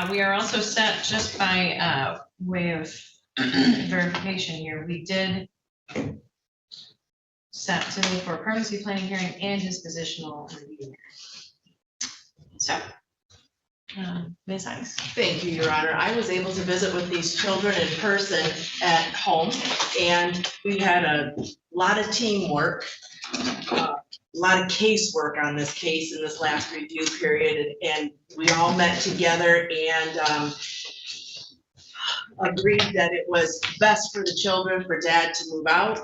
We are also set just by way of verification here. We did set today for a permanency planning hearing and dispositional review. So, Ms. Ice. Thank you, Your Honor. I was able to visit with these children in person at home, and we had a lot of teamwork, a lot of casework on this case in this last review period, and we all met together and agreed that it was best for the children for Dad to move out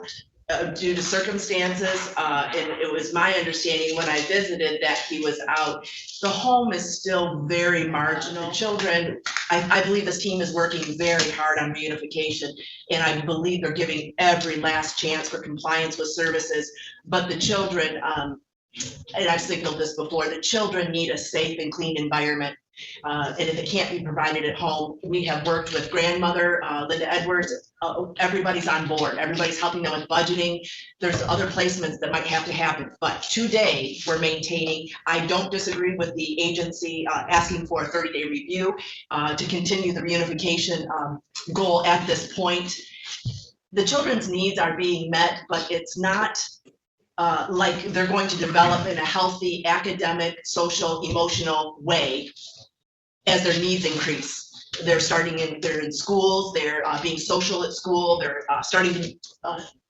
due to circumstances, and it was my understanding when I visited that he was out. The home is still very marginal. Children, I believe this team is working very hard on reunification, and I believe they're giving every last chance for compliance with services. But the children, and I've signaled this before, the children need a safe and clean environment. And if it can't be provided at home, we have worked with grandmother, Linda Edwards. Everybody's on board. Everybody's helping them with budgeting. There's other placements that might have to happen. But today, we're maintaining. I don't disagree with the agency asking for a 30-day review to continue the reunification goal at this point. The children's needs are being met, but it's not like they're going to develop in a healthy academic, social, emotional way as their needs increase. They're in schools, they're being social at school, they're starting to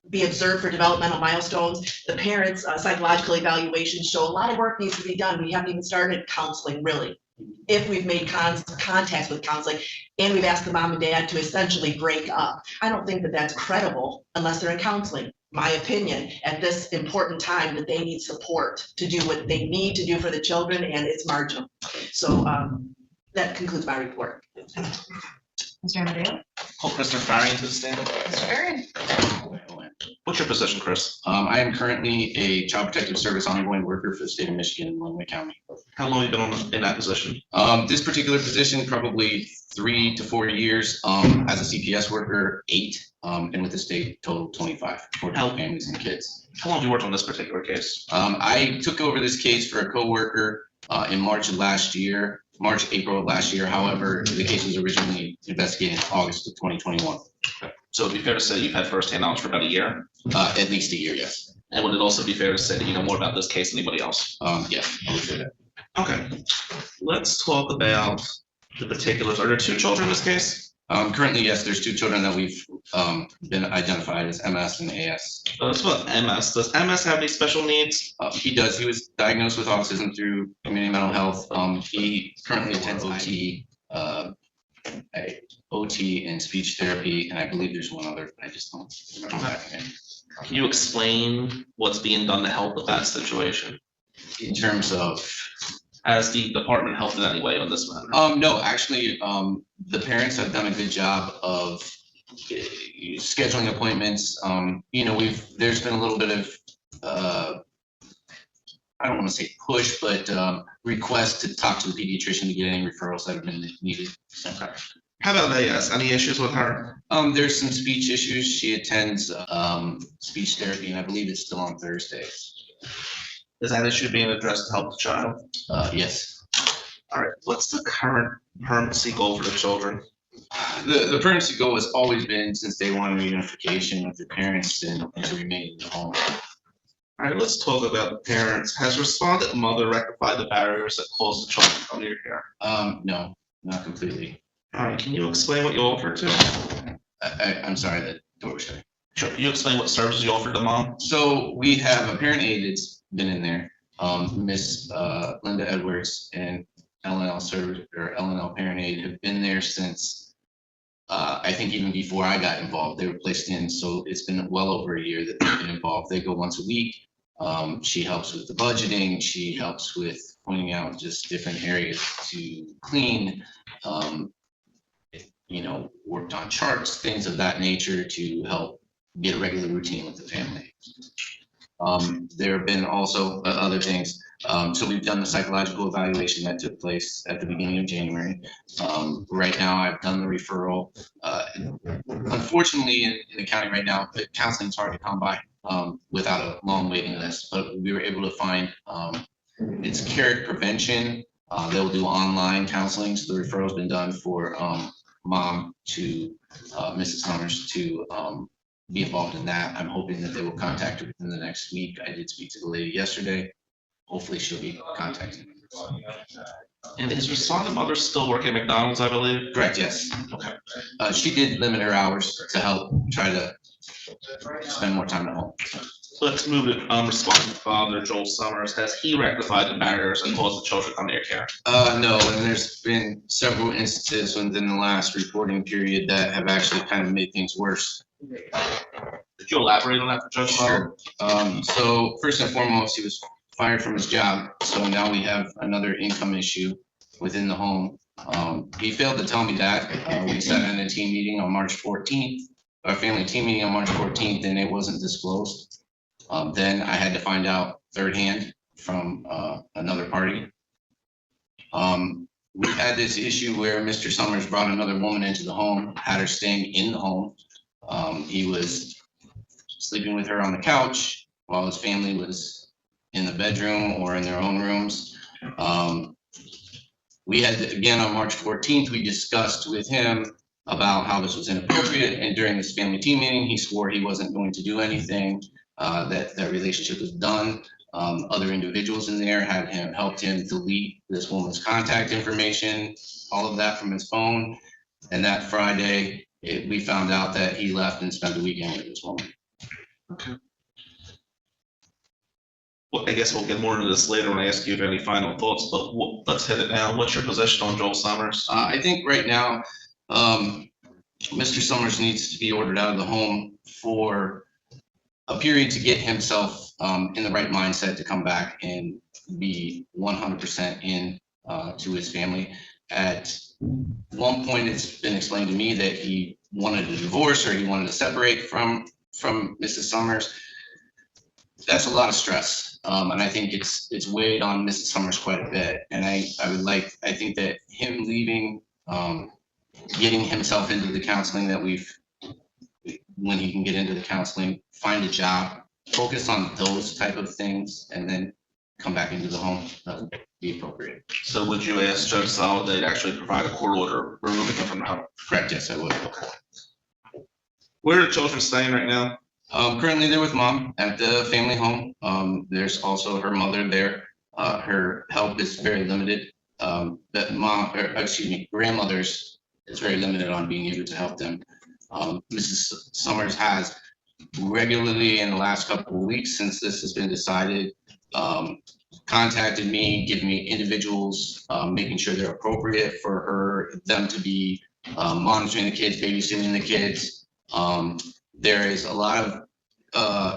be observed for developmental milestones. The parents' psychological evaluations show a lot of work needs to be done. We haven't even started counseling, really. If we've made contacts with counseling and we've asked the mom and dad to essentially break up, I don't think that that's credible unless they're in counseling. My opinion, at this important time, that they need support to do what they need to do for the children, and it's marginal. So that concludes my report. Mr. Amadeo? Call Mr. Farian to the stand. Mr. Farian? What's your position, Chris? I am currently a Child Protective Service ongoing worker for the state of Michigan in Illinois County. How long have you been in that position? This particular position, probably 3 to 4 years. As a CPS worker, 8, and with the state, total 25 for families and kids. How long have you worked on this particular case? I took over this case for a coworker in March, April of last year. However, the case was originally investigated in August of 2021. Okay. So it'd be fair to say you've had firsthand knowledge for about a year? At least a year, yes. And would it also be fair to say that you know more about this case than anybody else? Yes, I would say that. Okay. Let's talk about the particulars. Are there 2 children in this case? Currently, yes, there's 2 children that we've been identified as MS and AS. Let's talk about MS. Does MS have any special needs? He does. He was diagnosed with autism through community mental health. He currently attends OT and speech therapy, and I believe there's one other. I just don't remember that name. Can you explain what's being done to help with that situation? In terms of, Has the department helped in any way on this matter? no, actually, the parents have done a good job of scheduling appointments. There's been a little bit of, I don't want to say push, but request to talk to the pediatrician to get any referrals that have been needed. Okay. How about AS? Any issues with her? There's some speech issues. She attends speech therapy, and I believe it's still on Thursdays. Is that issue being addressed to help the child? Yes. All right. What's the current permanency goal for the children? The permanency goal has always been, since day one, reunification with the parents and to remain in the home. All right, let's talk about the parents. Has respondent mother rectified the barriers that cause the child to come to your care? No, not completely. All right, can you explain what you offered to? I'm sorry, that door was shut. Sure. Can you explain what services you offered to mom? So we have a parent aide that's been in there, Miss Linda Edwards and LNL service or LNL parent aide have been there since I think even before I got involved. They were placed in, so it's been well over a year that they've been involved. They go once a week. She helps with the budgeting. She helps with pointing out just different areas to clean. Worked on charts, things of that nature to help get a regular routine with the family. There have been also other things. So we've done the psychological evaluation that took place at the beginning of January. Right now, I've done the referral. Unfortunately, in the county right now, counseling is hard to come by without a long waiting list. But we were able to find it's carrot prevention They'll do online counseling, so the referral's been done for mom to Mrs. Summers to be involved in that. I'm hoping that they will contact her within the next week. I did speak to the lady yesterday. Hopefully she'll be contacted. And is responding mother still working at McDonald's, I believe? Correct, yes. Okay. She did limit her hours to help try to spend more time at home. Let's move to responding father, Joel Summers. Has he rectified the barriers that cause the children under your care? No, and there's been several instances within the last reporting period that have actually kind of made things worse. Could you elaborate on that for Judge Sala? Sure. So first and foremost, he was fired from his job. So now we have another income issue within the home. He failed to tell me that. We sat in a team meeting on March 14th, our family team meeting on March 14th, and it wasn't disclosed. Then I had to find out third hand from another party. We had this issue where Mr. Summers brought another woman into the home, had her staying in the home. He was sleeping with her on the couch while his family was in the bedroom or in their own rooms. We had, again, on March 14th, we discussed with him about how this was inappropriate. And during this family team meeting, he swore he wasn't going to do anything, that relationship was done. Other individuals in there had helped him delete this woman's contact information, all of that from his phone. And that Friday, we found out that he left and spent the weekend with this woman. Okay. Well, I guess we'll get more into this later when I ask you if you have any final thoughts, but let's hit it now. What's your position on Joel Summers? I think right now, Mr. Summers needs to be ordered out of the home for a period to get himself in the right mindset to come back and be 100% in to his family. At one point, it's been explained to me that he wanted a divorce or he wanted to separate from Mrs. Summers. That's a lot of stress, and I think it's weighed on Mrs. Summers quite a bit. And I think that him leaving, getting himself into the counseling that when he can get into the counseling, find a job, focus on those type of things, and then come back into the home, that would be appropriate. So would you ask Judge Sala to actually provide a court order removing him from the home? Correct, yes, I would. Okay. Where are the children staying right now? Currently they're with mom at the family home. There's also her mother there. Her help is very limited. Grandmother's is very limited on being able to help them. Mrs. Summers has regularly in the last couple of weeks since this has been decided, contacted me, given me individuals, making sure they're appropriate for them to be monitoring the kids, babysitting the kids. There is a lot of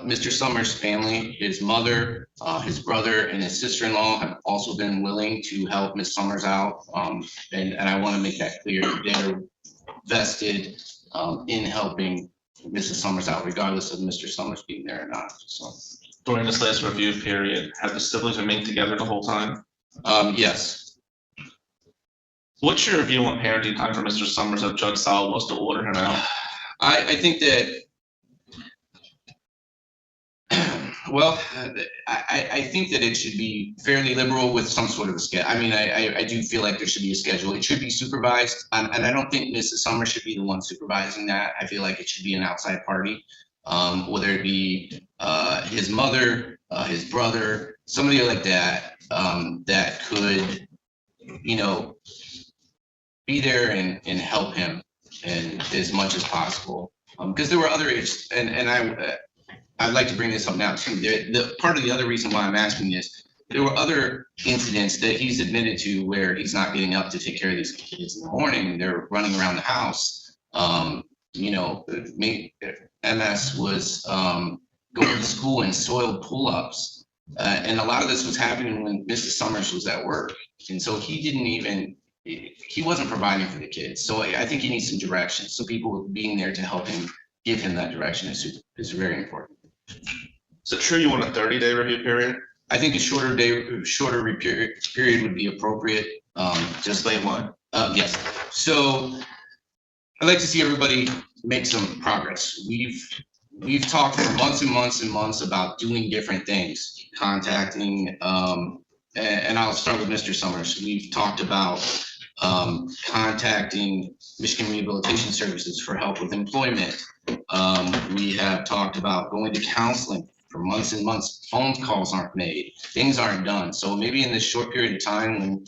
Mr. Summers' family, his mother, his brother, and his sister-in-law have also been willing to help Ms. Summers out. And I want to make that clear. They're vested in helping Mrs. Summers out, regardless of Mr. Summers being there or not. So During this last review period, have the siblings remained together the whole time? yes. What's your view on parenting time for Mr. Summers if Judge Sala was to order him out? I think that, well, I think that it should be fairly liberal with some sort of a schedule. I mean, I do feel like there should be a schedule. It should be supervised, and I don't think Mrs. Summers should be the one supervising that. I feel like it should be an outside party, whether it be his mother, his brother, somebody like that, that could, be there and help him and as much as possible. Because there were other issues, and I'd like to bring this up now too. The part of the other reason why I'm asking this, there were other incidents that he's admitted to where he's not getting up to take care of these kids in the morning. They're running around the house. MS was going to school in soiled pull-ups. And a lot of this was happening when Mrs. Summers was at work. And so he wasn't providing for the kids. So I think he needs some direction. So people being there to help him, give him that direction is very important. Is it true you want a 30-day review period? I think a shorter period would be appropriate. Just like what? Yes. So I'd like to see everybody make some progress. We've talked for months and months and months about doing different things, contacting and I'll start with Mr. Summers. We've talked about contacting Michigan Rehabilitation Services for help with employment. We have talked about going to counseling for months and months. Phone calls aren't made, things aren't done. So maybe in this short period of time when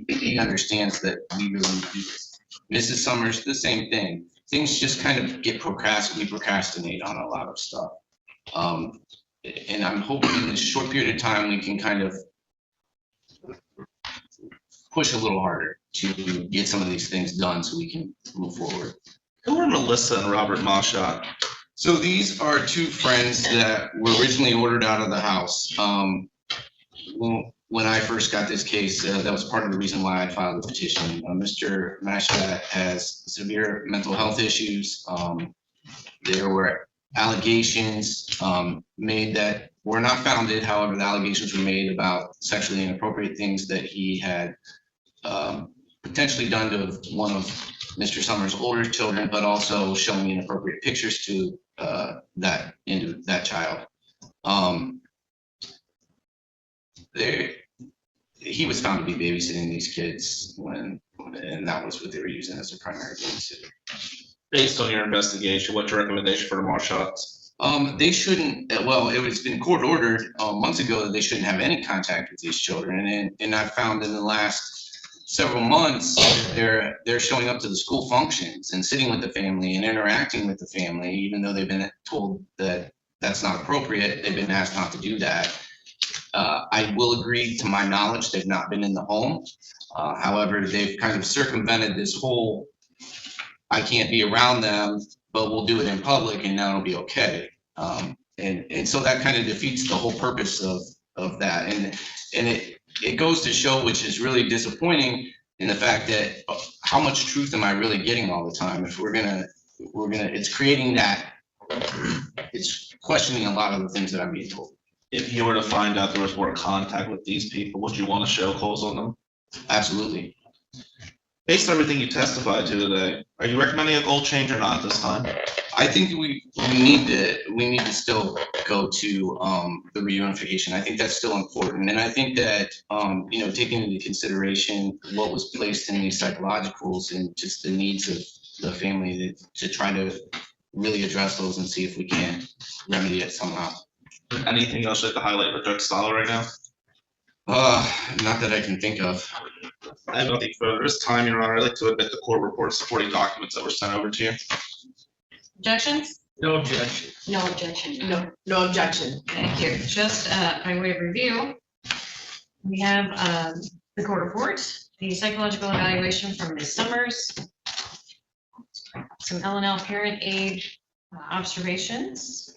he understands that we really need this. Mrs. Summers, the same thing. Things just kind of get we procrastinate on a lot of stuff. And I'm hoping in this short period of time, we can kind of push a little harder to get some of these things done so we can move forward. Who are Melissa and Robert Mashot? So these are two friends that were originally ordered out of the house. When I first got this case, that was part of the reason why I filed the petition. Mr. Mashot has severe mental health issues. There were allegations made that were not founded. However, the allegations were made about sexually inappropriate things that he had potentially done to one of Mr. Summers' older children, but also showing inappropriate pictures to that child. He was found to be babysitting these kids and that was what they were using as a primary babysitter. Based on your investigation, what's your recommendation for the Mashots? They shouldn't, well, it's been court ordered months ago that they shouldn't have any contact with these children. And I found in the last several months, they're showing up to the school functions and sitting with the family and interacting with the family, even though they've been told that that's not appropriate. They've been asked not to do that. I will agree, to my knowledge, they've not been in the home. However, they've kind of circumvented this whole, I can't be around them, but we'll do it in public and now it'll be okay. And so that kind of defeats the whole purpose of that. And it goes to show, which is really disappointing, in the fact that how much truth am I really getting all the time? If it's creating that, it's questioning a lot of the things that I'm being told. If you were to find out there was more contact with these people, would you want to show cause on them? Absolutely. Based on everything you testified to today, are you recommending a goal change or not this time? I think we need to still go to the reunification. I think that's still important, and I think that taking into consideration what was placed in these psychologicals and just the needs of the family to try to really address those and see if we can remedy it somehow. Anything else you'd like to highlight with Judge Sala right now? Not that I can think of. I have nothing further. This time, Your Honor, I'd like to admit the court report supporting documents that were sent over to you. Objections? No objection. No objection. No objection. Thank you. Just by way of review, we have the court report, the psychological evaluation from Ms. Summers, some L&L parent aid observations,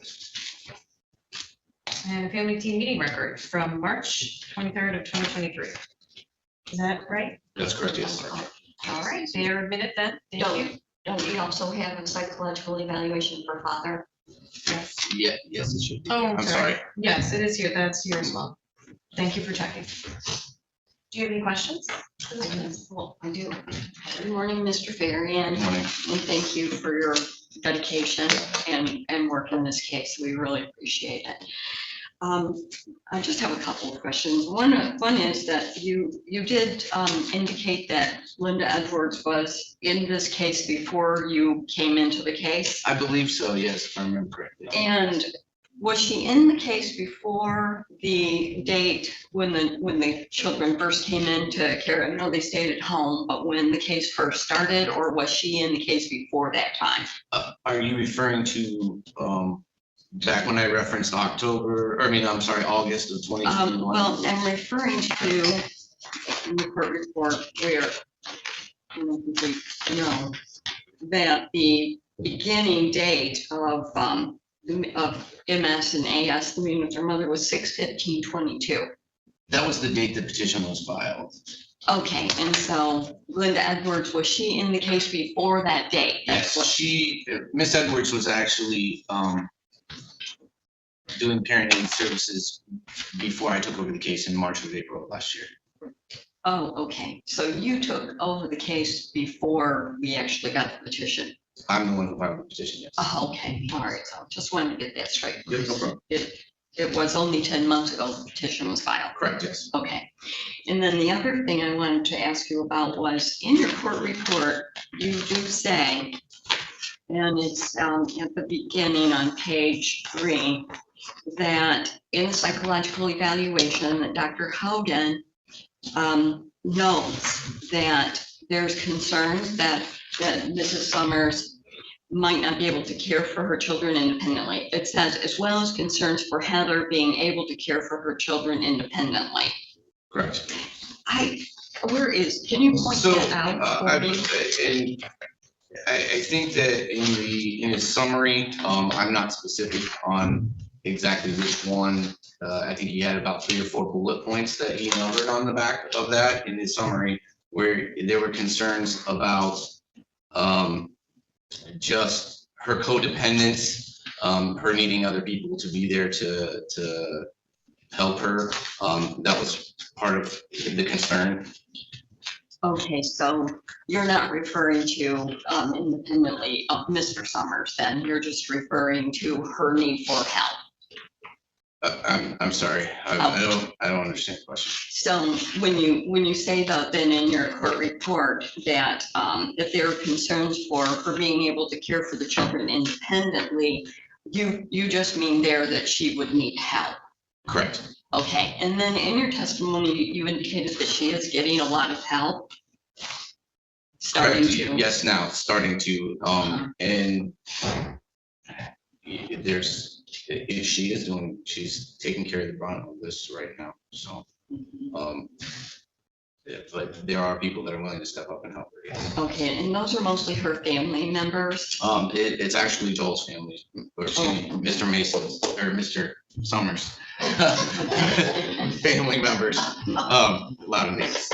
and a family team meeting record from March 23rd of 2023. Is that right? That's correct, yes. All right, they are admitted then. Thank you. Don't we also have a psychological evaluation for father? Yes. Yeah, yes, it should be. Oh, I'm sorry. Yes, it is here. That's here as well. Thank you for checking. Do you have any questions? I do. Good morning, Mr. Ferry, and Good morning. thank you for your dedication and work in this case. We really appreciate it. I just have a couple of questions. One is that you did indicate that Linda Edwards was in this case before you came into the case. I believe so, yes, if I remember correctly. And was she in the case before the date when the children first came into care? I know they stayed at home, but when the case first started, or was she in the case before that time? Are you referring to back when I referenced August of 2021? Well, I'm referring to the court report where you know that the beginning date of MS and AS, the meeting with her mother, was 6/15/22. That was the date the petition was filed. Okay, and so Linda Edwards, was she in the case before that date? Yes, Miss Edwards was actually doing parent aid services before I took over the case in March or April of last year. Oh, okay. So you took over the case before we actually got the petition? I'm the one who filed the petition, yes. Oh, okay. All right. So just wanted to get that straight. Yeah, no problem. it was only 10 months ago the petition was filed. Correct, yes. Okay. And then the other thing I wanted to ask you about was in your court report, you do say, and it's at the beginning on page 3, that in the psychological evaluation, that Dr. Hogan knows that there's concerns that Mrs. Summers might not be able to care for her children independently. It says, as well as concerns for Heather being able to care for her children independently. Correct. Can you point that out for me? I think that in his summary, I'm not specific on exactly which one. I think he had about 3 or 4 bullet points that he numbered on the back of that in his summary, where there were concerns about just her codependence, her needing other people to be there to help her. That was part of the concern. Okay, so you're not referring to independently of Mr. Summers, then you're just referring to her need for help. I'm sorry, I don't understand the question. So when you say that then in your court report that if there are concerns for her being able to care for the children independently, you just mean there that she would need help. Correct. Okay, and then in your testimony, you indicated that she is getting a lot of help. Starting Correct. to. Yes, now it's starting to, and she's taking care of the brunt of this right now, so, but there are people that are willing to step up and help her. Yes. Okay, and those are mostly her family members? It's actually Joel's family, or excuse me, Mr. Mason's, or Mr. Summers. Family members, a lot of names.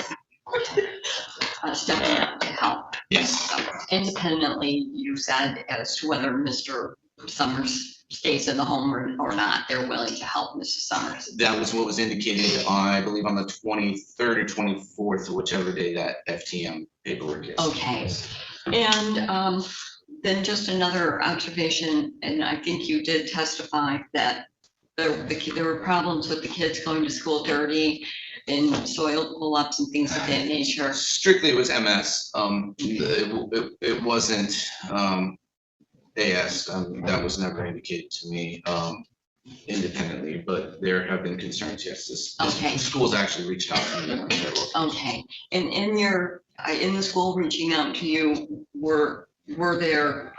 Stepping up to help. Yes. So independently, you said as to whether Mr. Summers stays in the home or not, they're willing to help Mrs. Summers. That was what was indicated on, I believe, on the 23rd or 24th, whichever day that FTM paperwork is. Okay, and then just another observation, and I think you did testify that there were problems with the kids going to school dirty and soil pull-ups and things of that nature. Strictly, it was MS. It wasn't AS. That was never indicated to me independently, but there have been concerns. Yes, Okay. The school's actually reached out to me. Okay, and in the school reaching out to you, were there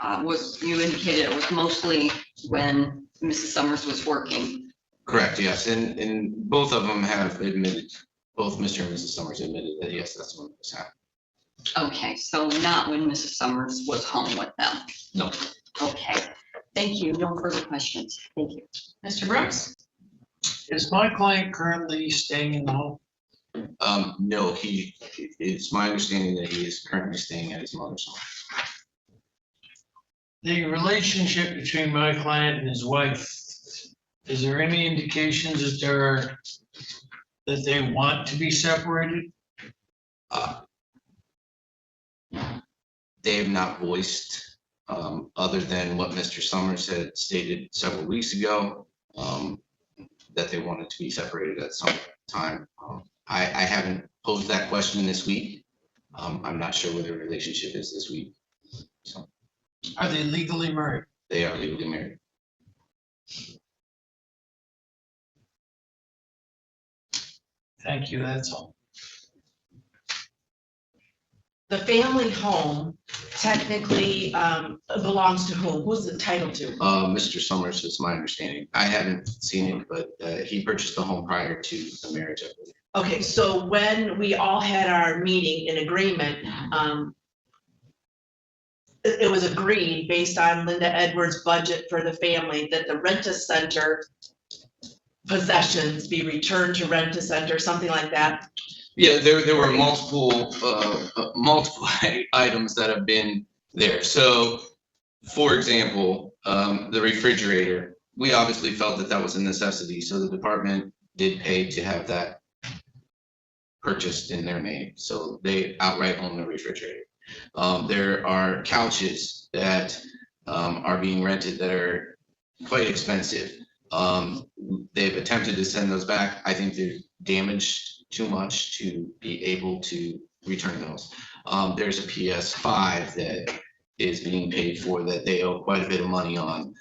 you indicated it was mostly when Mrs. Summers was working? Correct. Yes, and both of them have admitted. Both Mr. and Mrs. Summers admitted that yes, that's when it was happening. Okay, so not when Mrs. Summers was home with them? No. Okay, thank you. No further questions. Thank you. Mr. Brooks? Is my client currently staying in the home? No, it's my understanding that he is currently staying at his mother's home. The relationship between my client and his wife, is there any indications that they want to be separated? They have not voiced, other than what Mr. Summers had stated several weeks ago, that they wanted to be separated at some time. I haven't posed that question this week. I'm not sure where the relationship is this week. So Are they legally married? they are legally married. Thank you, that's all. The family home technically belongs to whom? Who's the title to? Mr. Summers is my understanding. I haven't seen it, but he purchased the home prior to the marriage, I believe. Okay, so when we all had our meeting in agreement, it was agreed based on Linda Edwards' budget for the family that the Rent-A-Center possessions be returned to Rent-A-Center, something like that. Yeah, there were multiple items that have been there. So, for example, the refrigerator, we obviously felt that that was a necessity, so the department did pay to have that purchased in their name. So they outright own the refrigerator. There are couches that are being rented that are quite expensive. They've attempted to send those back. I think they're damaged too much to be able to return those. There's a PS5 that is being paid for that they owe quite a bit of money on.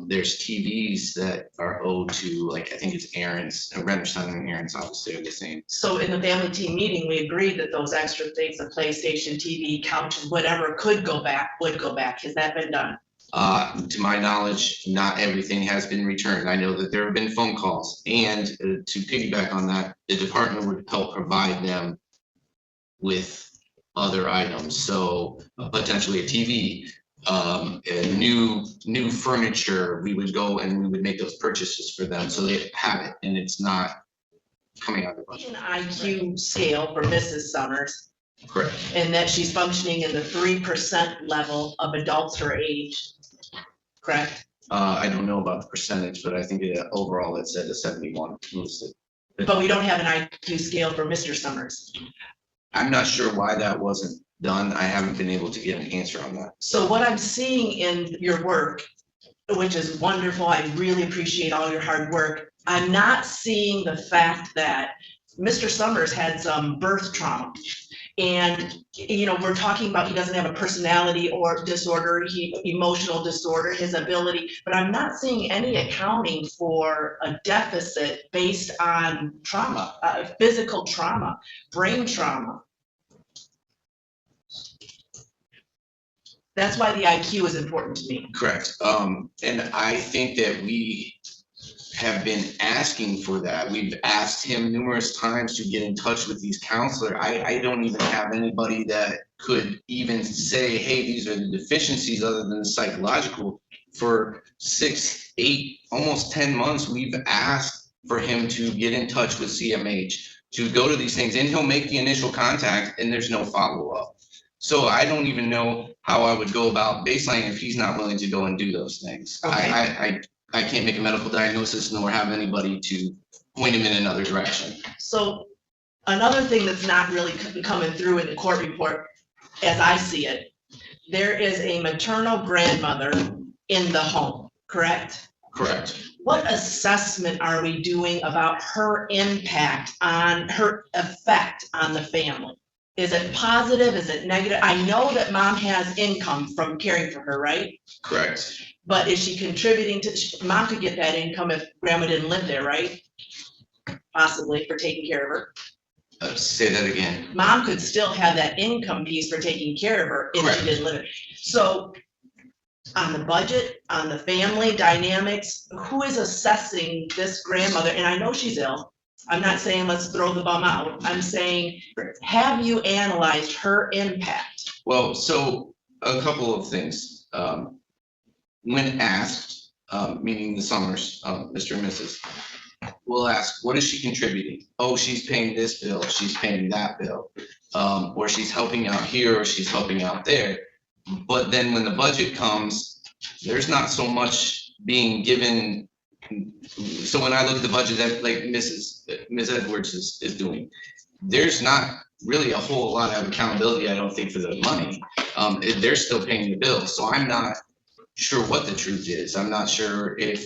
There's TVs that are owed to, like, I think it's Aaron's, Renderson and Aaron's office, they're the same. So in the family team meeting, we agreed that those extra things, the PlayStation, TV, couches, whatever would go back. Has that been done? To my knowledge, not everything has been returned. I know that there have been phone calls, and to piggyback on that, the department would help provide them with other items. So potentially a TV, new furniture, we would go and we would make those purchases for them so they have it and it's not coming out of the budget. An IQ scale for Mrs. Summers, Correct. and that she's functioning in the 3% level of adults her age, correct? I don't know about the percentage, but I think overall it said a 71 listed. But we don't have an IQ scale for Mr. Summers. I'm not sure why that wasn't done. I haven't been able to get an answer on that. So what I'm seeing in your work, which is wonderful, I really appreciate all your hard work. I'm not seeing the fact that Mr. Summers had some birth trauma. And, you know, we're talking about he doesn't have a personality or disorder, emotional disorder, his ability, but I'm not seeing any accounting for a deficit based on trauma, physical trauma, brain trauma. That's why the IQ is important to me. Correct. And I think that we have been asking for that. We've asked him numerous times to get in touch with these counselors. I don't even have anybody that could even say, hey, these are the deficiencies other than the psychological. For 6, 8, almost 10 months, we've asked for him to get in touch with CMH, to go to these things, and he'll make the initial contact and there's no follow-up. So I don't even know how I would go about baseline if he's not willing to go and do those things. Okay. I can't make a medical diagnosis nor have anybody to point him in another direction. So another thing that's not really coming through in the court report, as I see it, there is a maternal grandmother in the home, correct? Correct. What assessment are we doing about her impact on her effect on the family? Is it positive? Is it negative? I know that mom has income from caring for her, right? Correct. But is she contributing to, mom could get that income if grandma didn't live there, right? Possibly for taking care of her. Say that again. Mom could still have that income piece for taking care of her if Correct. she didn't live there. So on the budget, on the family dynamics, who is assessing this grandmother? And I know she's ill. I'm not saying let's throw the bum out. I'm saying, have you analyzed her impact? Well, so a couple of things. When asked, meaning the Summers, Mr. and Mrs., we'll ask, what is she contributing? Oh, she's paying this bill, she's paying that bill, or she's helping out here, or she's helping out there. But then when the budget comes, there's not so much being given. So when I look at the budget that like Ms. Edwards is doing, there's not really a whole lot of accountability, I don't think, for the money. They're still paying the bill, so I'm not sure what the truth is. I'm not sure if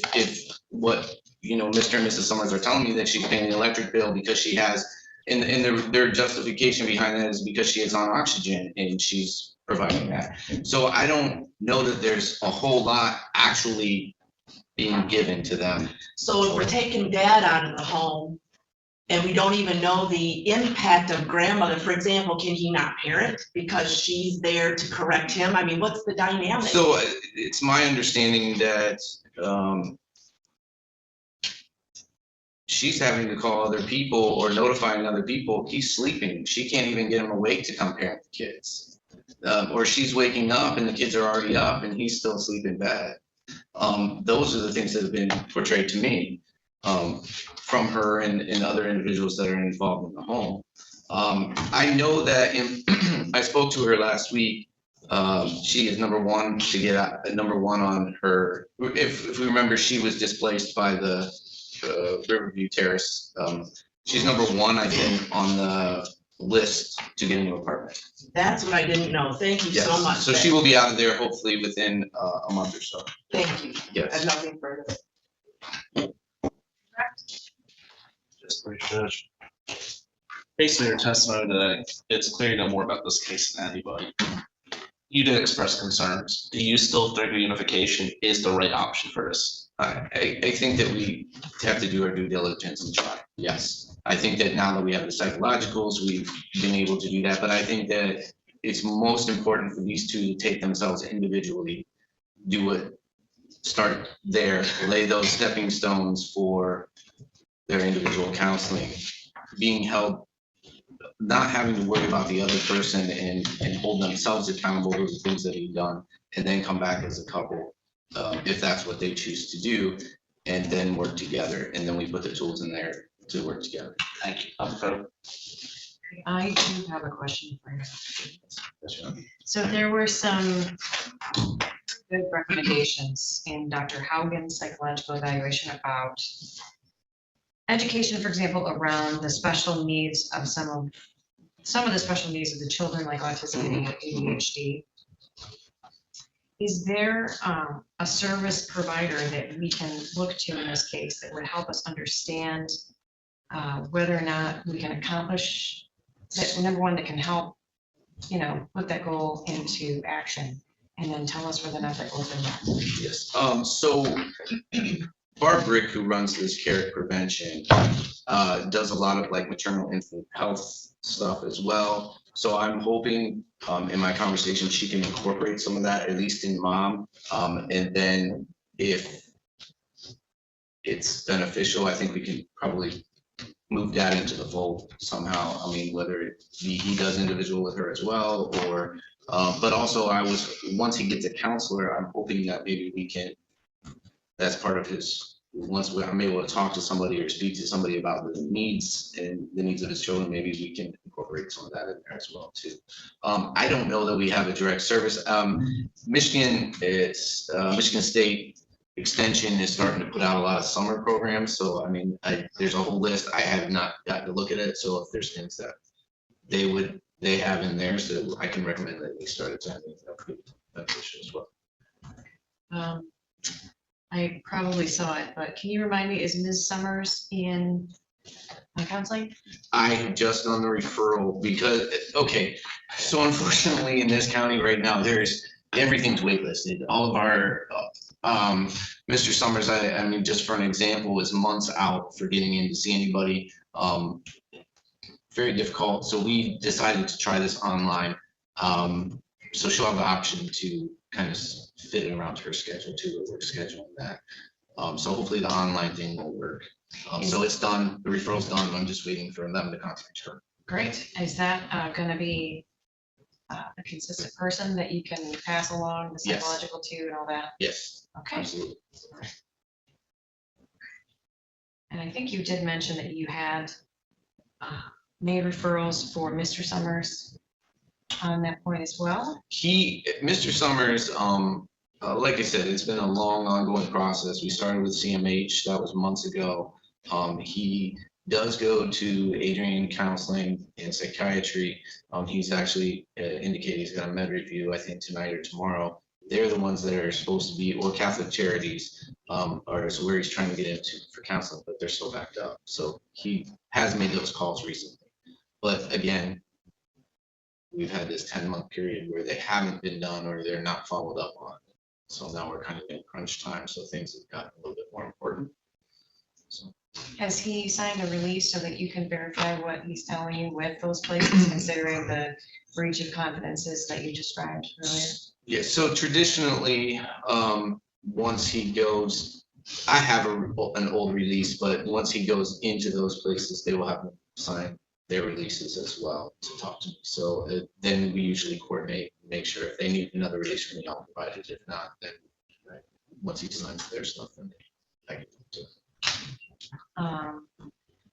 what, you know, Mr. and Mrs. Summers are telling me that she's paying the electric bill because she has, and their justification behind that is because she is on oxygen and she's providing that. So I don't know that there's a whole lot actually being given to them. So if we're taking dad out of the home and we don't even know the impact of grandmother, for example, can he not parent because she's there to correct him? I mean, what's the dynamic? So it's my understanding that she's having to call other people or notifying other people. He's sleeping. She can't even get him awake to come parent the kids. Or she's waking up and the kids are already up and he's still sleeping bad. Those are the things that have been portrayed to me from her and other individuals that are involved in the home. I know that I spoke to her last week. She is number one to get number one on her. If we remember, she was displaced by the Riverview Terrace. She's number one, I think, on the list to get a new apartment. That's what I didn't know. Thank you so much. So she will be out of there hopefully within a month or so. Thank you. I Yes. have nothing further. Just Judge. Based on your testimony today, it's clear you know more about this case than anybody. You did express concerns. Do you still think reunification is the right option for this? I think that we have to do our due diligence and try. Yes. I think that now that we have the psychologicals, we've been able to do that. But I think that it's most important for these two to take themselves individually, do it, start there, lay those stepping stones for their individual counseling, being held, not having to worry about the other person and hold themselves accountable to the things that they've done, and then come back as a couple, if that's what they choose to do, and then work together. And then we put the tools in there to work together. Thank you. I do have a question for you. That's right. So there were some good recommendations in Dr. Haugen's psychological evaluation about education, for example, around the special needs of some of the special needs of the children, like autism and ADHD. Is there a service provider that we can look to in this case that would help us understand whether or not we can accomplish that? Number one, that can help, put that goal into action, and then tell us whether or not that goal's been met. Yes. So Barb Brick, who runs this care prevention, does a lot of like maternal infant health stuff as well. So I'm hoping in my conversation she can incorporate some of that, at least in mom. And then if it's beneficial, I think we can probably move that into the fold somehow. I mean, whether it be he does individual with her as well, or but also once he gets a counselor, I'm hoping that maybe we can, that's part of his, once I'm able to talk to somebody or speak to somebody about the needs and the needs of his children, maybe we can incorporate some of that in there as well too. I don't know that we have a direct service. Michigan State Extension is starting to put out a lot of summer programs. So I mean, there's a whole list. I have not gotten to look at it. So if there's things that they have in there, so I can recommend that we start attending. That could be beneficial as well. I probably saw it, but can you remind me, is Ms. Summers in counseling? I have just done the referral because, okay, so unfortunately in this county right now, everything's waitlisted. All of our, Mr. Summers, I mean, just for an example, is months out for getting in to see anybody. Very difficult. So we decided to try this online. So she'll have the option to kind of fit it around her schedule too, or we're scheduling that. So hopefully the online thing will work. So it's done, the referral's done, I'm just waiting for them to contact her. Great. Is that going to be a consistent person that you can pass along the Yes. psychological to and all that? Yes, Okay. absolutely. And I think you did mention that you had made referrals for Mr. Summers on that point as well. Mr. Summers, like I said, it's been a long ongoing process. We started with CMH, that was months ago. He does go to Adrian Counseling and Psychiatry. He's actually indicated he's got a med review, I think tonight or tomorrow. They're the ones that are supposed to be, or Catholic Charities, or so where he's trying to get into for counseling, but they're still backed up. So he has made those calls recently. But again, we've had this 10-month period where they haven't been done or they're not followed up on. So now we're kind of in crunch time, so things have gotten a little bit more important. So. Has he signed a release so that you can verify what he's telling you with those places, considering the breach of confidences that you described earlier? Yeah, so traditionally, once he goes, I have an old release, but once he goes into those places, they will have him sign their releases as well to talk to me. So then we usually coordinate, make sure if they need another release from me, I'll provide it. If not, then once he signs their stuff, then I can do it. Have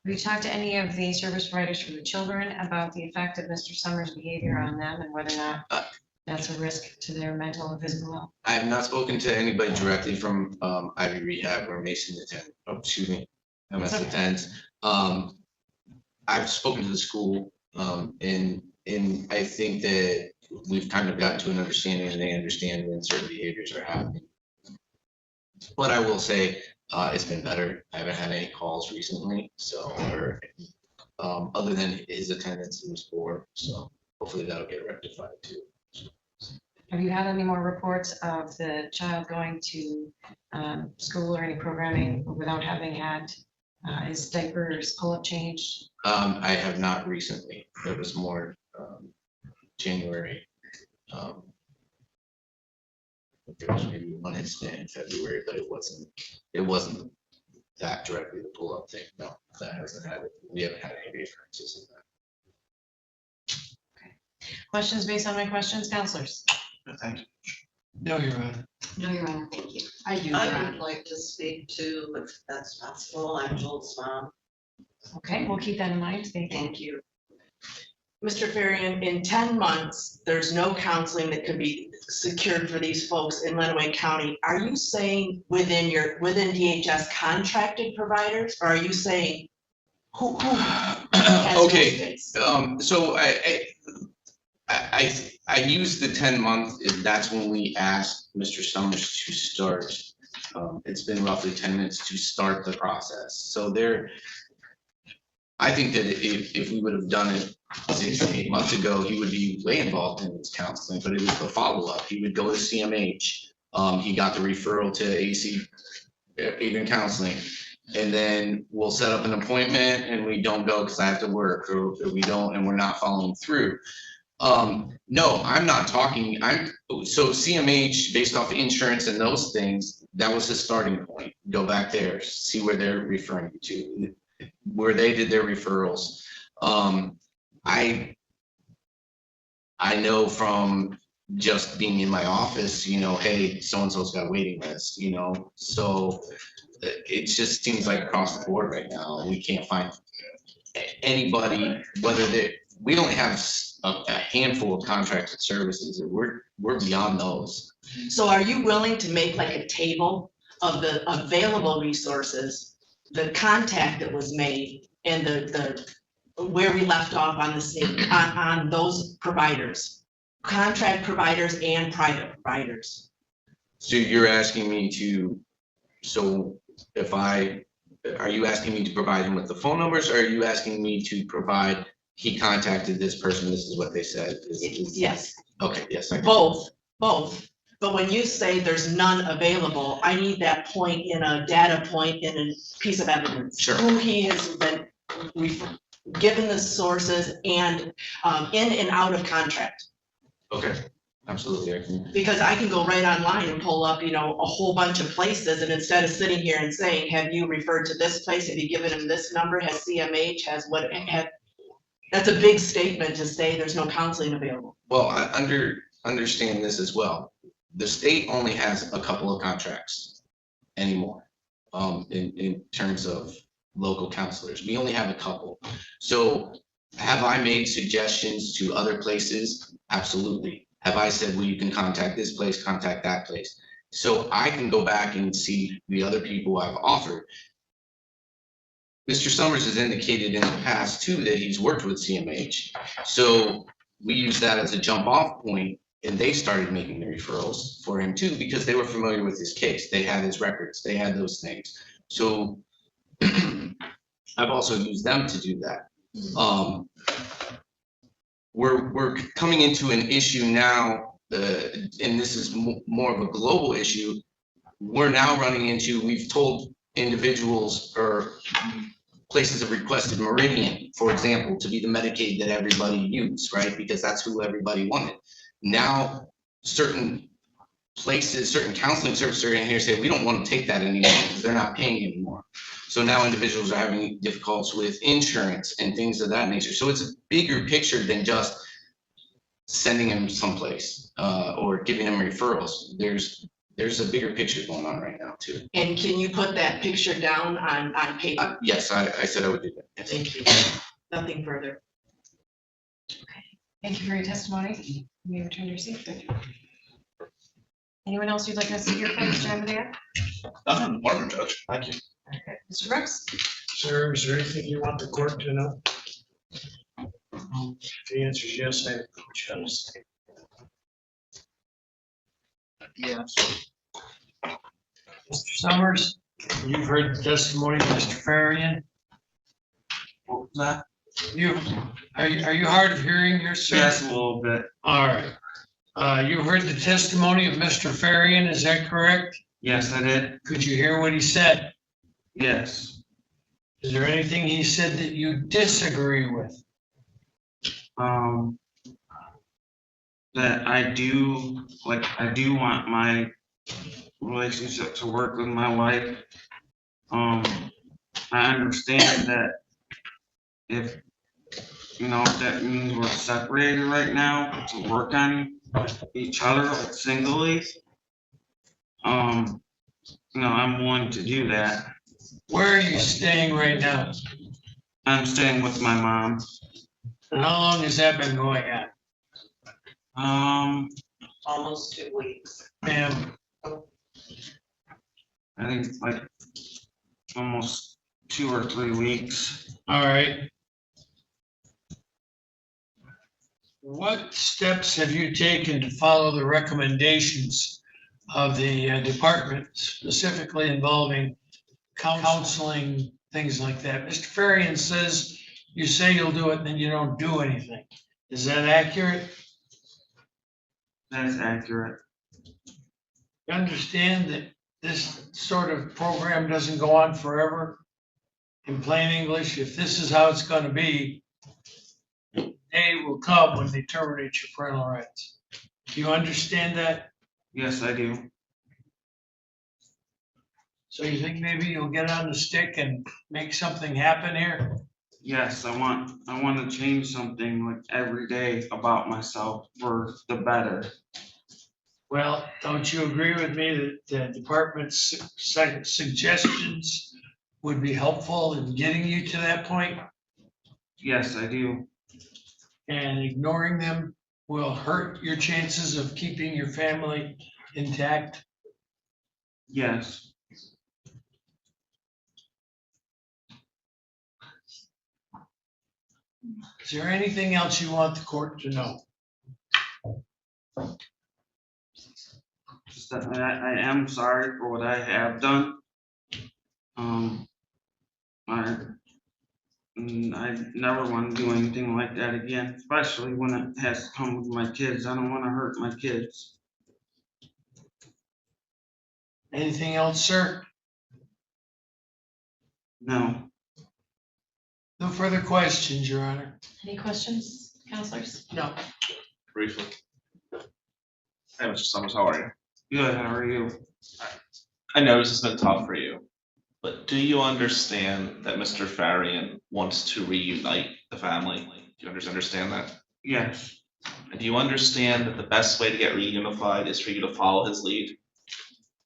you talked to any of the service providers for the children about the effect of Mr. Summers' behavior on them and whether or not that's a risk to their mental and physical health? I have not spoken to anybody directly from Ivy Rehab or Mason Attend. Oh, excuse me, MS Attends. I've spoken to the school, and I think that we've kind of gotten to an understanding, and they understand when certain behaviors are happening. But I will say, It's been better. I haven't had any calls recently, so, or, other than his attendance, it was poor, so hopefully that'll get rectified too. Have you had any more reports of the child going to school or any programming without having had his diapers pull-up changed? I have not recently. It was more, January. There was maybe one incident in February, but it wasn't that directly the pull-up thing. No, that hasn't had it. We haven't had any reoccurrences of that. Questions based on my questions, counselors? Thank you. No, Your Honor. No, Your Honor, thank you. I do, I I'd like to speak to, if that's possible, I'm Joel's mom. Okay, we'll keep that in mind. Thank you. Thank you. Mr. Farian, in 10 months, there's no counseling that could be secured for these folks in Lenawee County. Are you saying within DHS contracted providers, or are you saying who has no Okay, space? so I used the 10-month, that's when we asked Mr. Summers to start. It's been roughly 10 minutes to start the process. So I think that if we would have done it 6 to 8 months ago, he would be way involved in his counseling, but it was the follow-up. He would go to CMH. He got the referral to AC, even counseling. And then we'll set up an appointment and we don't go because I have to work, or we don't, and we're not following through. No, I'm not talking, so CMH, based off insurance and those things, that was his starting point. Go back there, see where they're referring you to, where they did their referrals. I know from just being in my office, hey, so-and-so's got a waiting list, so it just seems like across the board right now, we can't find anybody, we only have a handful of contracted services, and we're beyond those. So are you willing to make like a table of the available resources, the contact that was made, and the where we left off on the scene, on those providers, contract providers and private providers? So you're asking me to, are you asking me to provide him with the phone numbers, or are you asking me to provide, he contacted this person, this is what they said? Yes, Okay, yes, I can. both. But when you say there's none available, I need that point in a data point, in a piece of evidence. Sure. Who he has been given the sources and in and out of contract. Okay, absolutely, I can. Because I can go right online and pull up, a whole bunch of places, and instead of sitting here and saying, have you referred to this place? Have you given him this number? Has CMH, that's a big statement to say there's no counseling available. Well, I understand this as well. The state only has a couple of contracts anymore, in terms of local counselors. We only have a couple. So have I made suggestions to other places? Absolutely. Have I said, well, you can contact this place, contact that place? So I can go back and see the other people I've offered. Mr. Summers has indicated in the past too that he's worked with CMH. So we use that as a jump off point, and they started making the referrals for him too, because they were familiar with his case. They had his records, they had those things. So I've also used them to do that. We're coming into an issue now, and this is more of a global issue. We're now running into, we've told individuals or places have requested Meridian, for example, to be the Medicaid that everybody used, right? Because that's who everybody wanted. Now, certain places, certain counseling services are in here say, we don't want to take that anymore because they're not paying anymore. So now individuals are having difficulties with insurance and things of that nature. So it's a bigger picture than just sending them someplace or giving them referrals. There's a bigger picture going on right now too. And can you put that picture down on paper? Yes, I said I would do that. Yes. Thank you. Nothing further. Thank you for your testimony. You may return your seat. Anyone else you'd like us to hear from, Mr. Amadeo? Nothing more, Judge. Thank you. Okay. Mr. Brooks? Sir, is there anything you want the court to know? If the answer is yes, I apologize. Yes. Mr. Summers? You've heard the testimony of Mr. Farian. What was that? Are you hard of hearing here, sir? Yes, a little bit. All right. You heard the testimony of Mr. Farian, is that correct? Yes, I did. Could you hear what he said? Yes. Is there anything he said that you disagree with? That I do want my relationship to work with my wife. I understand that if that means we're separated right now to work on each other like singly. I'm willing to do that. Where are you staying right now? I'm staying with my mom. And how long has that been going on? Almost 2 weeks. Ma'am, I think like almost 2 or 3 weeks. all right. What steps have you taken to follow the recommendations of the department, specifically involving counseling, things like that? Mr. Farian says you say you'll do it, and then you don't do anything. Is that accurate? That's accurate. You understand that this sort of program doesn't go on forever? In plain English, if this is how it's going to be, the day will come when they terminate your parental rights. Do you understand that? Yes, I do. So you think maybe you'll get on the stick and make something happen here? Yes, I want to change something like every day about myself for the better. Well, don't you agree with me that the department's suggestions would be helpful in getting you to that point? Yes, I do. And ignoring them will hurt your chances of keeping your family intact? Yes. Is there anything else you want the court to know? Just that I am sorry for what I have done. I never want to do anything like that again, especially when it has to come with my kids. I don't want to hurt my kids. Anything else, sir? No. No further questions, Your Honor. Any questions, counselors? No. Briefly. Hey, Mr. Summers, how are you? Good, how are you? I know this has been tough for you, but do you understand that Mr. Farian wants to reunite the family? Do you understand that? Yes. And do you understand that the best way to get reunified is for you to follow his lead?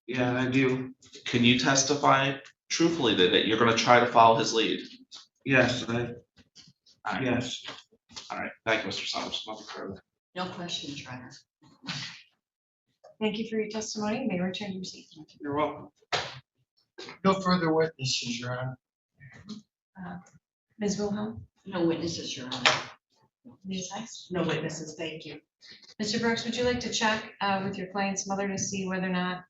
Yeah, I do. Can you testify truthfully that you're going to try to follow his lead? Yes, All right. yes. All right. Thank you, Mr. Summers. Nothing further. No questions, Your Honor. Thank you for your testimony. You may return to your seat. You're welcome. No further witnesses, Your Honor. Ms. Wilhelm? No witnesses, Your Honor. Ms. Heiss? No witnesses, thank you. Mr. Brooks, would you like to check with your client's mother to see whether or not,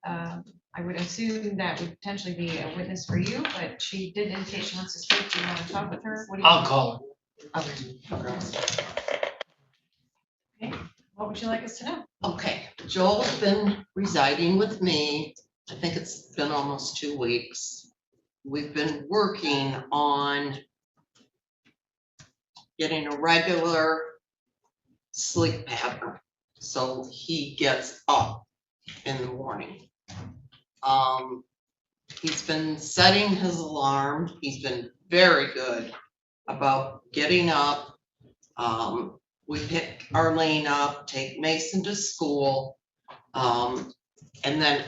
I would assume that would potentially be a witness for you, but she did indicate she wants to speak. Do you want to talk with her? What do you? I'll call her. Okay. Okay, what would you like us to know? Okay, Joel's been residing with me. I think it's been almost 2 weeks. We've been working on getting a regular sleep pattern, so he gets up in the morning. He's been setting his alarm. He's been very good about getting up. We pick Arlene up, take Mason to school. And then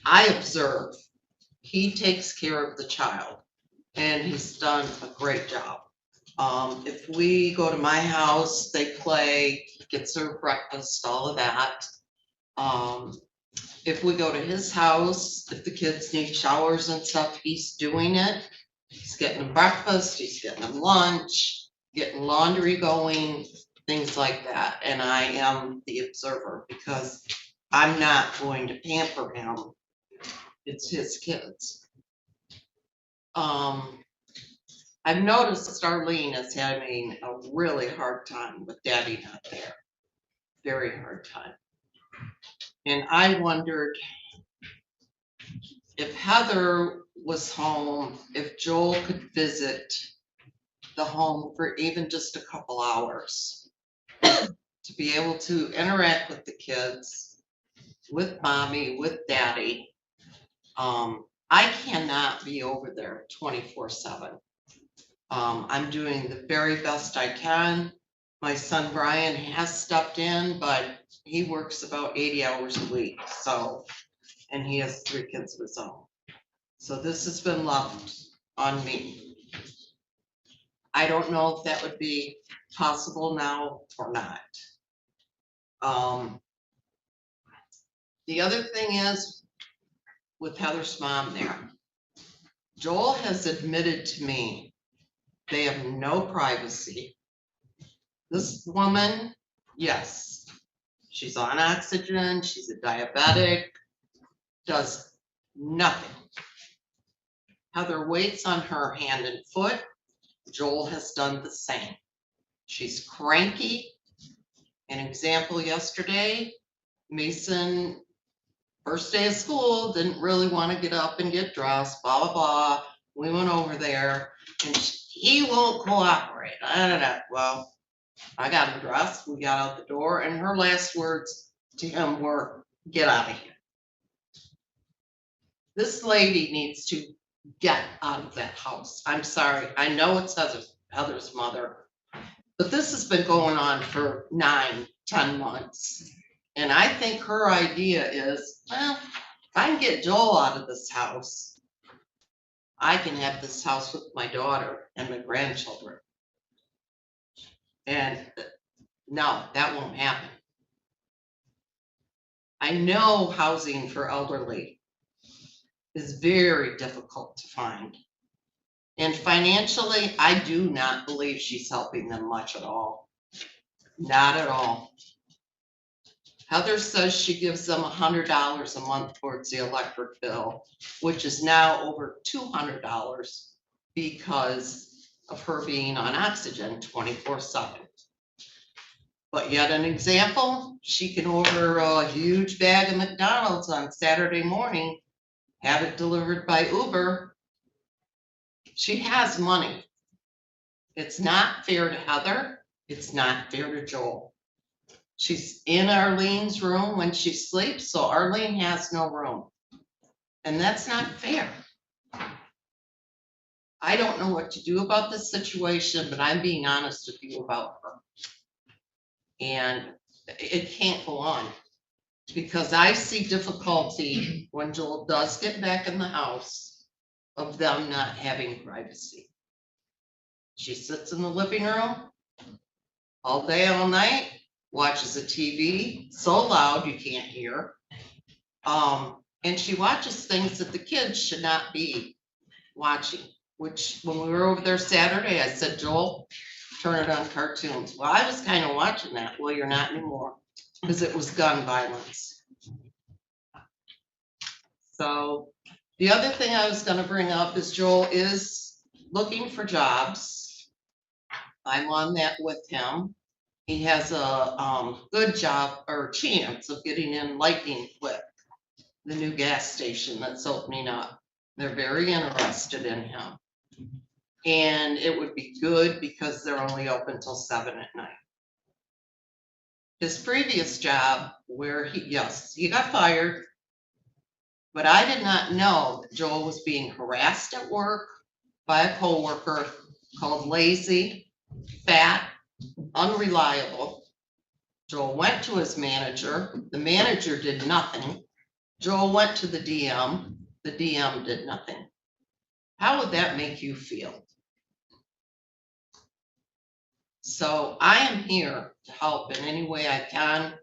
I observe, he takes care of the child and he's done a great job. If we go to my house, they play, gets her breakfast, all of that. If we go to his house, if the kids need showers and stuff, he's doing it. He's getting them breakfast, he's getting them lunch, getting laundry going, things like that. And I am the observer because I'm not going to pamper him. It's his kids. I've noticed Starlene is having a really hard time with Daddy not there. Very hard time. And I wondered if Heather was home, if Joel could visit the home for even just a couple hours to be able to interact with the kids, with mommy, with daddy. I cannot be over there 24/7. I'm doing the very best I can. My son Brian has stepped in, but he works about 80 hours a week, so, and he has 3 kids of his own. So this has been left on me. I don't know if that would be possible now or not. The other thing is with Heather's mom there, Joel has admitted to me they have no privacy. This woman, yes, she's on oxygen, she's a diabetic, does nothing. Heather waits on her hand and foot. Joel has done the same. She's cranky. An example yesterday, Mason, first day of school, didn't really want to get up and get dressed, blah, blah, blah. We went over there and he won't cooperate. Well, I got him dressed. We got out the door and her last words to him were, "Get out of here." This lady needs to get out of that house. I'm sorry. I know it's Heather's mother, but this has been going on for 9-10 months. And I think her idea is, well, if I can get Joel out of this house, I can have this house with my daughter and my grandchildren. And no, that won't happen. I know housing for elderly is very difficult to find. And financially, I do not believe she's helping them much at all. Not at all. Heather says she gives them $100 a month towards the electric bill, which is now over $200 because of her being on oxygen 24/7. But yet an example, she can order a huge bag of McDonald's on Saturday morning, have it delivered by Uber. She has money. It's not fair to Heather. It's not fair to Joel. She's in Arlene's room when she sleeps, so Arlene has no room. And that's not fair. I don't know what to do about this situation, but I'm being honest with you about her. And it can't go on because I see difficulty when Joel does get back in the house of them not having privacy. She sits in the living room all day, all night, watches a TV so loud you can't hear. And she watches things that the kids should not be watching, which when we were over there Saturday, I said, Joel, turn it on cartoons. Well, I was kind of watching that. Well, you're not anymore because it was gun violence. So the other thing I was going to bring up is Joel is looking for jobs. I'm on that with him. He has a good job or chance of getting in lightning quick, the new gas station that's opening up. They're very interested in him. And it would be good because they're only open till 7 at night. His previous job where he got fired, but I did not know that Joel was being harassed at work by a coworker called lazy, fat, unreliable. Joel went to his manager. The manager did nothing. Joel went to the DM. The DM did nothing. How would that make you feel? So I am here to help in any way I can.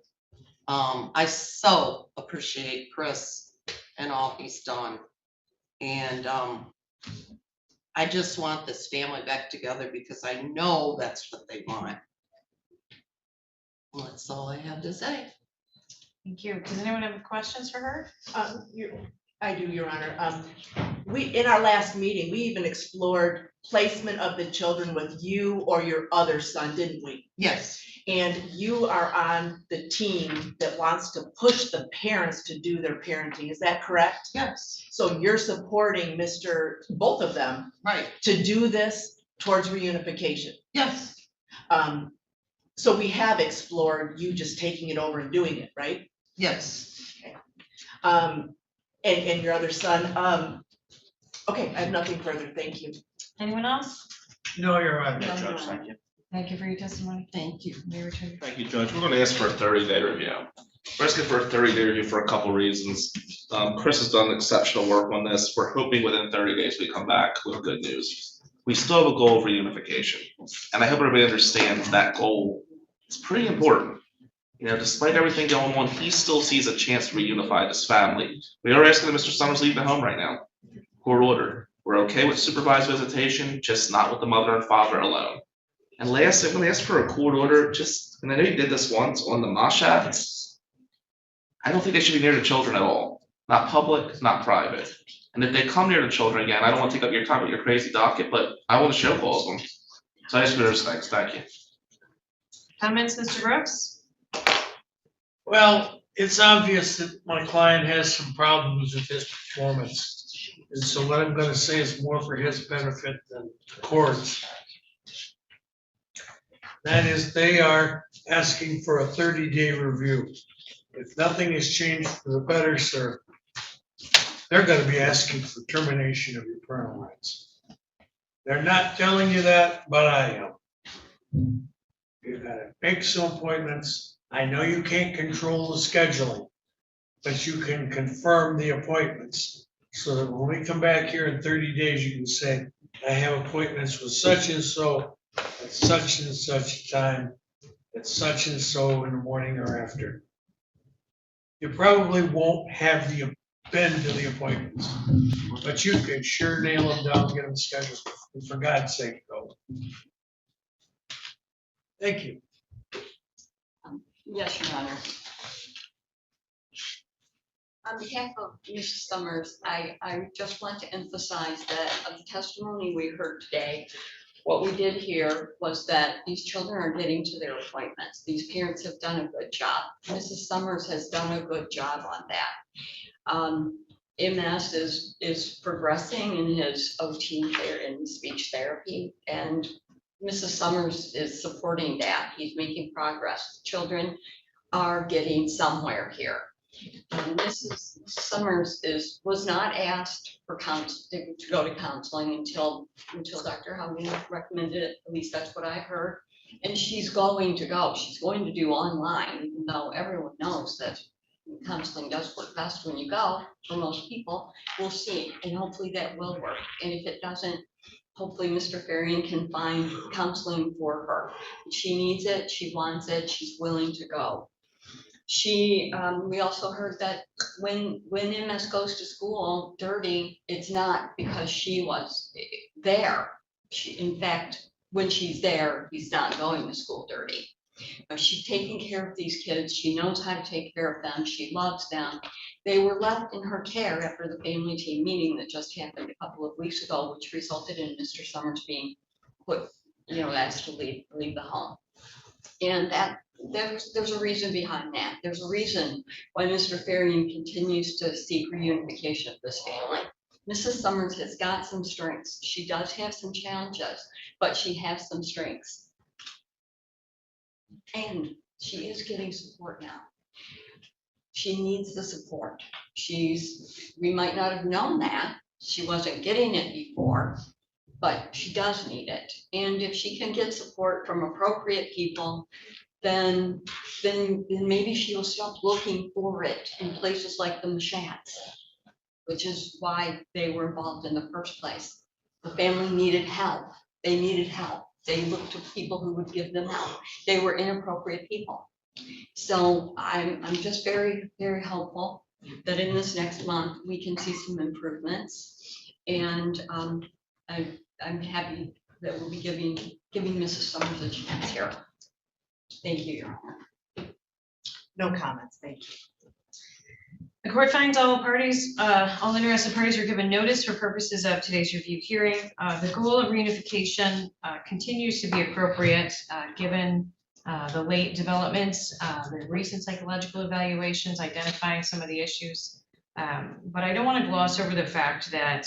I so appreciate Chris and all he's done. And I just want this family back together because I know that's what they want. Well, that's all I have to say. Thank you. Does anyone have questions for her? I do, Your Honor. in our last meeting, we even explored placement of the children with you or your other son, didn't we? Yes, And you are on the team that wants to push the parents to do their parenting, is that correct? yes, So you're supporting both of them right, to do this towards reunification. yes, So we have explored you just taking it over and doing it, right? yes. And your other son, okay, I have nothing further, thank you. Anyone else? No, you're right. No, Judge, no. thank you. Thank you for your testimony. Thank you. May return. Thank you, Judge. We're going to ask for a 30-day review. We're asking for a 30-day review for a couple reasons. Chris has done exceptional work on this. We're hoping within 30 days we come back with good news. We still have a goal of reunification, and I hope everybody understands that goal is pretty important. You know, despite everything going on, he still sees a chance to reunify this family. We are asking that Mr. Summers leave the home right now. Court order. We're okay with supervised visitation, just not with the mother and father alone. And last, I'm going to ask for a court order, and I know you did this once on the Mashats. I don't think they should be near the children at all. Not public, not private. And if they come near the children again, I don't want to take up your time with your crazy docket, but I want to show cause them. So I ask for their respects. Thank you. Comments, Mr. Brooks? Well, it's obvious that my client has some problems with his performance. And so what I'm gonna say is more for his benefit than the court's. That is, they are asking for a 30-day review. If nothing has changed for the better, sir, they're gonna be asking for termination of your parental rights. They're not telling you that, but I am. You gotta make some appointments. I know you can't control the scheduling, but you can confirm the appointments. So that when we come back here in 30 days, you can say, I have appointments with such and so at such and such time, at such and so in the morning or after. You probably won't have been to the appointments, but you can sure nail them down, get them scheduled, and for God's sake, go. Thank you. Yes, Your Honor. On behalf of Mrs. Summers, I just want to emphasize that of the testimony we heard today, what we did here was that these children are getting to their appointments. These parents have done a good job. Mrs. Summers has done a good job on that. MS is progressing in his OT there in speech therapy, and Mrs. Summers is supporting that. He's making progress. Children are getting somewhere here. Mrs. Summers was not asked for to go to counseling until Dr. Haugen recommended it. At least that's what I heard. And she's going to go. She's going to do online, even though everyone knows that counseling does work best when you go. For most people, we'll see, and hopefully that will work. And if it doesn't, hopefully Mr. Farian can find counseling for her. She needs it. She wants it. She's willing to go. We also heard that when MS goes to school dirty, it's not because she was there. In fact, when she's there, he's not going to school dirty. She's taking care of these kids. She knows how to take care of them. She loves them. They were left in her care after the family team meeting that just happened a couple of weeks ago, which resulted in Mr. Summers being asked to leave the home. And there's a reason behind that. There's a reason why Mr. Farian continues to seek reunification of this family. Mrs. Summers has got some strengths. She does have some challenges, but she has some strengths. And she is getting support now. She needs the support. We might not have known that. She wasn't getting it before, but she does need it. And if she can get support from appropriate people, then maybe she'll stop looking for it in places like the Mashats, which is why they were involved in the first place. The family needed help. They needed help. They looked to people who would give them help. They were inappropriate people. So I'm just very, very hopeful that in this next month we can see some improvements. And I'm happy that we'll be giving Mrs. Summers a chance here. Thank you, Your Honor. No comments, thank you. The court finds all parties, all interested parties are given notice for purposes of today's review hearing. The goal of reunification continues to be appropriate, given the late developments, the recent psychological evaluations identifying some of the issues. But I don't want to gloss over the fact that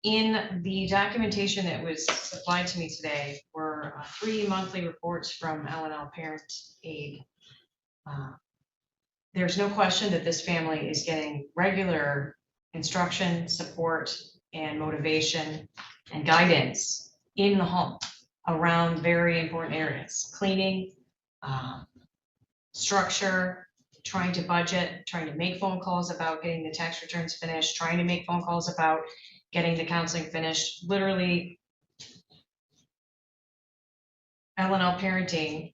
in the documentation that was supplied to me today were 3 monthly reports from L&L Parent Aid. There's no question that this family is getting regular instruction, support, and motivation and guidance in the home around very important areas: cleaning, structure, trying to budget, trying to make phone calls about getting the tax returns finished, trying to make phone calls about getting the counseling finished. Literally, L&L parenting,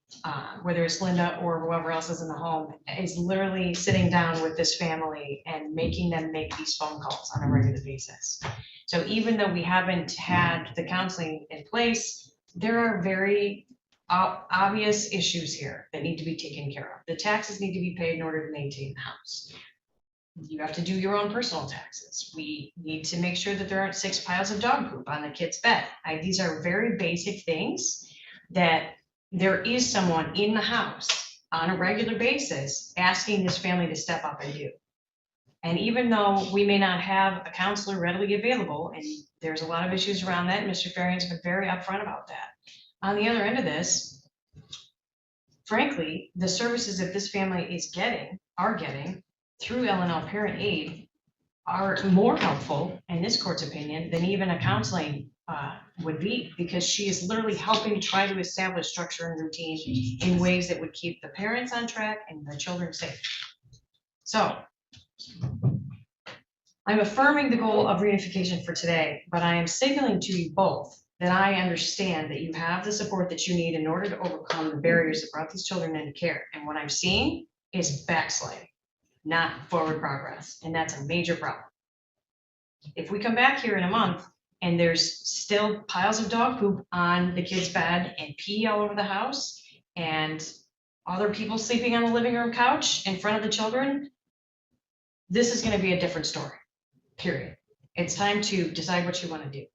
whether it's Linda or whoever else is in the home, is literally sitting down with this family and making them make these phone calls on a regular basis. So even though we haven't had the counseling in place, there are very obvious issues here that need to be taken care of. The taxes need to be paid in order to maintain the house. You have to do your own personal taxes. We need to make sure that there aren't 6 piles of dog poop on the kid's bed. These are very basic things that there is someone in the house on a regular basis asking this family to step up and do. And even though we may not have a counselor readily available, and there's a lot of issues around that, Mr. Farian's been very upfront about that. On the other end of this, frankly, the services that this family are getting through L&L Parent Aid are more helpful, in this court's opinion, than even a counseling would be, because she is literally helping try to establish structure and routine in ways that would keep the parents on track and the children safe. So I'm affirming the goal of reunification for today, but I am signaling to you both that I understand that you have the support that you need in order to overcome the barriers that brought these children into care. And what I'm seeing is backsliding, not forward progress. And that's a major problem. If we come back here in a month and there's still piles of dog poop on the kid's bed and pee all over the house and other people sleeping on the living room couch in front of the children, this is going to be a different story, period. It's time to decide what you want to do,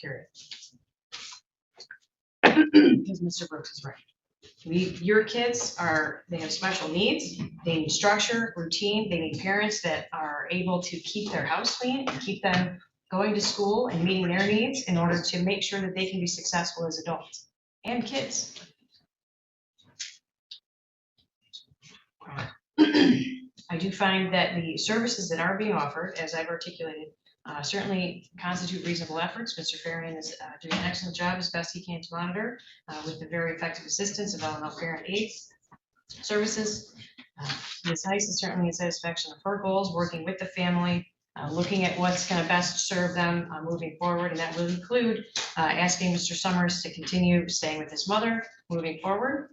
period. Because Mr. Brooks is right. Your kids they have special needs. They need structure, routine. They need parents that are able to keep their house clean and keep them going to school and meeting their needs in order to make sure that they can be successful as adults and kids. I do find that the services that are being offered, as I've articulated, certainly constitute reasonable efforts. Mr. Farian is doing an excellent job as best he can to monitor with the very effective assistance of L&L Parent Aid services. Ms. Heiss is certainly in satisfaction of her goals, working with the family, looking at what's going to best serve them moving forward, and that will include asking Mr. Summers to continue staying with his mother moving forward.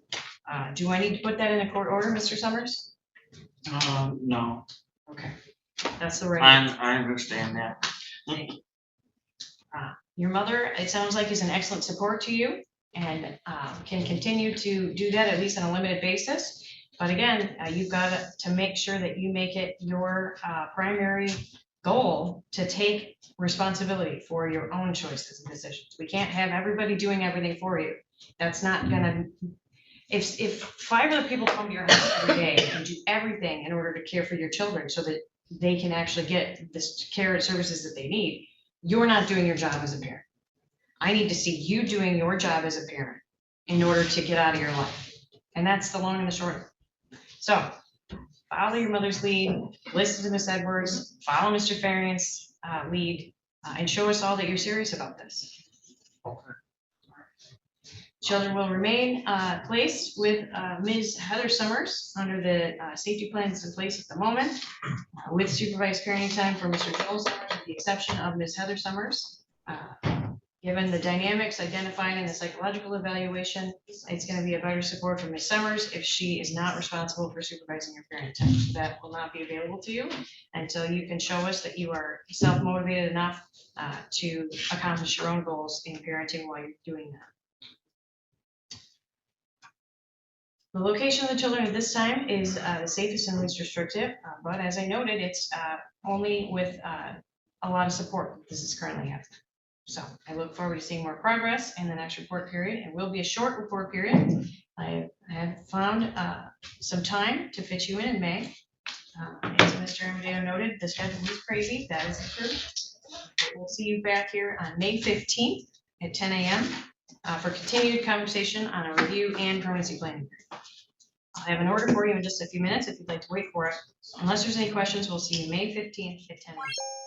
Do I need to put that in a court order, Mr. Summers? No, Okay, that's the right. I understand that. Your mother, it sounds like, is an excellent support to you and can continue to do that, at least on a limited basis. But again, you've got to make sure that you make it your primary goal to take responsibility for your own choices and decisions. We can't have everybody doing everything for you. That's not gonna, if 5 other people come to your house every day and do everything in order to care for your children so that they can actually get this care and services that they need, you're not doing your job as a parent. I need to see you doing your job as a parent in order to get out of your life. And that's the long and the short of it. So follow your mother's lead, listen to Ms. Edwards, follow Mr. Farian's lead, and show us all that you're serious about this. Children will remain placed with Ms. Heather Summers under the safety plans in place at the moment, with supervised parenting time for Mr. Joel Summers, with the exception of Ms. Heather Summers. Given the dynamics identified in the psychological evaluation, it's going to be a better support from Ms. Summers if she is not responsible for supervising your parent time. So that will not be available to you until you can show us that you are self-motivated enough to accomplish your own goals in parenting while you're doing that. The location of the children at this time is the safest and least restrictive, but as I noted, it's only with a lot of support this is currently happening. So I look forward to seeing more progress in the next report period. It will be a short report period. I have found some time to fit you in May. As Mr. Amadeo noted, the schedule is crazy. That is the truth. We'll see you back here on May 15th at 10 a.m. For continued conversation on a review and permanency planning. I'll have an order for you in just a few minutes if you'd like to wait for it. Unless there's any questions, we'll see you May 15th at 10 a.m.